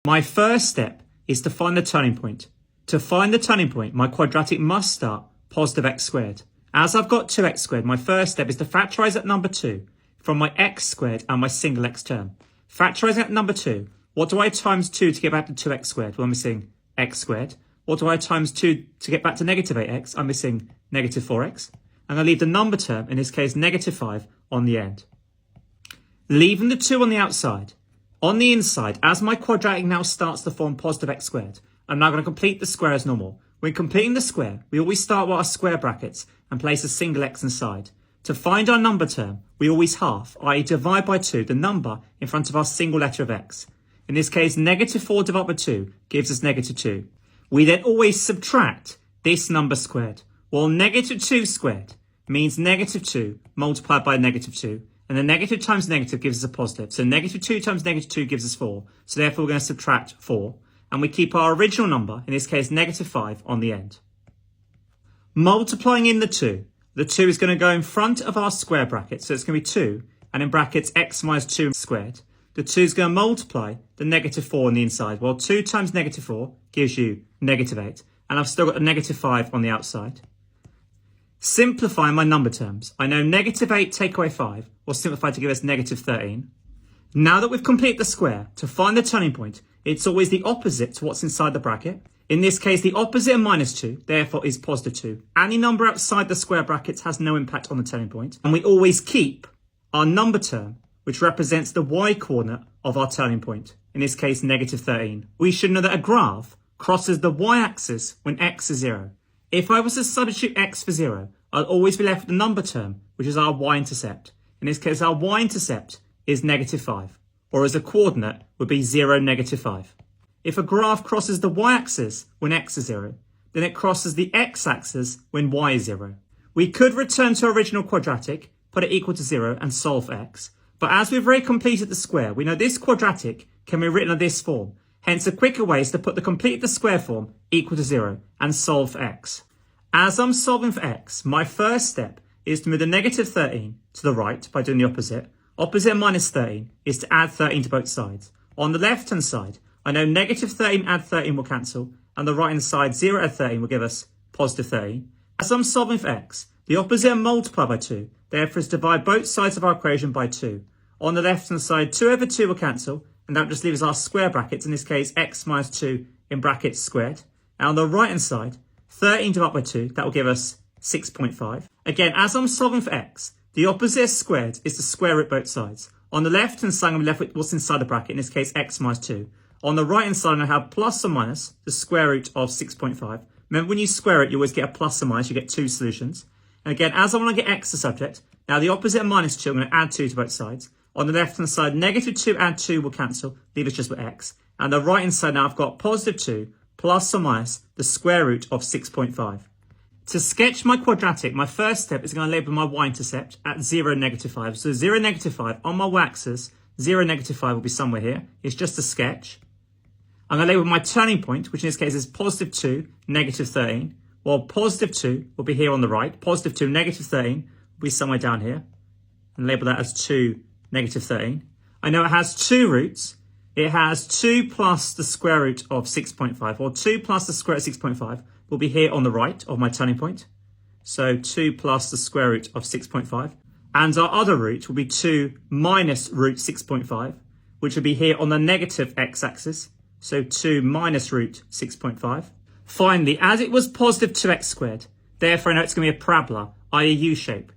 My first step is to find the turning point. To find the turning point, my quadratic must start positive x squared. As I've got 2x squared, my first step is to factorise that number 2 from my x squared and my single x term. Factorising that number 2, what do I times 2 to get back to 2x squared? Well, I'm missing x squared. What do I times 2 to get back to negative 8x? I'm missing negative 4x. And I leave the number term, in this case negative 5, on the end. Leaving the 2 on the outside. On the inside, as my quadratic now starts to form positive x squared, I'm now going to complete the square as normal. When completing the square, we always start with our square brackets and place a single x inside. To find our number term, we always half, i.e. divide by 2 the number in front of our single letter of x. In this case, negative 4 divided by 2 gives us negative 2. We then always subtract this number squared. Well, negative 2 squared means negative 2 multiplied by negative 2. And the negative times negative gives us a positive. So negative 2 times negative 2 gives us 4. So therefore, we're going to subtract 4. And we keep our original number, in this case, negative 5, on the end. Multiplying in the 2 is going to go in front of our square bracket. So it's going to be 2, and in brackets, x minus 2 squared. The 2 is going to multiply the negative 4 on the inside. Well, 2 times negative 4 gives you negative 8. And I've still got a negative 5 on the outside. Simplifying my number terms, I know negative 8 take away 5 will simplify to give us negative 13. Now that we've completed the square, to find the turning point, it's always the opposite to what's inside the bracket. In this case, the opposite of minus 2, therefore, is positive 2. Any number outside the square brackets has no impact on the turning point. And we always keep our number term, which represents the y-coordinate of our turning point. In this case, negative 13. We should know that a graph crosses the y-axis when x is 0. If I was to substitute x for 0, I'll always be left with the number term, which is our y-intercept. In this case, our y-intercept is negative 5, or as a coordinate would be 0, negative 5. If a graph crosses the y-axis when x is 0, then it crosses the x-axis when y is 0. We could return to our original quadratic, put it equal to 0 and solve for x. But as we've already completed the square, we know this quadratic can be written in this form. Hence, a quicker way is to put the complete the square form equal to 0 and solve for x. As I'm solving for x, my first step is to move the negative 13 to the right by doing the opposite. Opposite of minus 13 is to add 13 to both sides. On the left-hand side, I know negative 13 add 13 will cancel, and the right-hand side, 0 add 13 will give us positive 13. As I'm solving for x, the opposite of multiply by 2, therefore is divide both sides of our equation by 2. On the left-hand side, 2 over 2 will cancel, and that just leaves our square brackets, in this case, x minus 2 in brackets squared. And on the right-hand side, 13 divided by 2, that will give us 6.5. Again, as I'm solving for x, the opposite of squared is to square root both sides. On the left-hand side, I'm going to be left with what's inside the bracket, in this case, x minus 2. On the right-hand side, I'm going to have plus or minus the square root of 6.5. Remember, when you square it, you always get a plus or minus. You get two solutions. And again, as I want to get x the subject, now the opposite of minus 2, I'm going to add 2 to both sides. On the left-hand side, negative 2 add 2 will cancel, leave us just with x. And the right-hand side, now I've got positive 2 plus or minus the square root of 6.5. To sketch my quadratic, my first step is going to label my y-intercept at 0, negative 5. So 0, negative 5 on my y-axis, 0, negative 5 will be somewhere here. It's just a sketch. I'm going to label my turning point, which in this case is positive 2, negative 13. Well, positive 2 will be here on the right. Positive 2, negative 13 will be somewhere down here. And label that as 2, negative 13. I know it has two roots. It has 2 plus the square root of 6.5, or 2 plus the square root of 6.5 will be here on the right of my turning point. So 2 plus the square root of 6.5. And our other root will be 2 minus root 6.5, which will be here on the negative x-axis. So 2 minus root 6.5. Finally, as it was positive 2x squared, therefore I know it's going to be a parabola, i.e. U shape.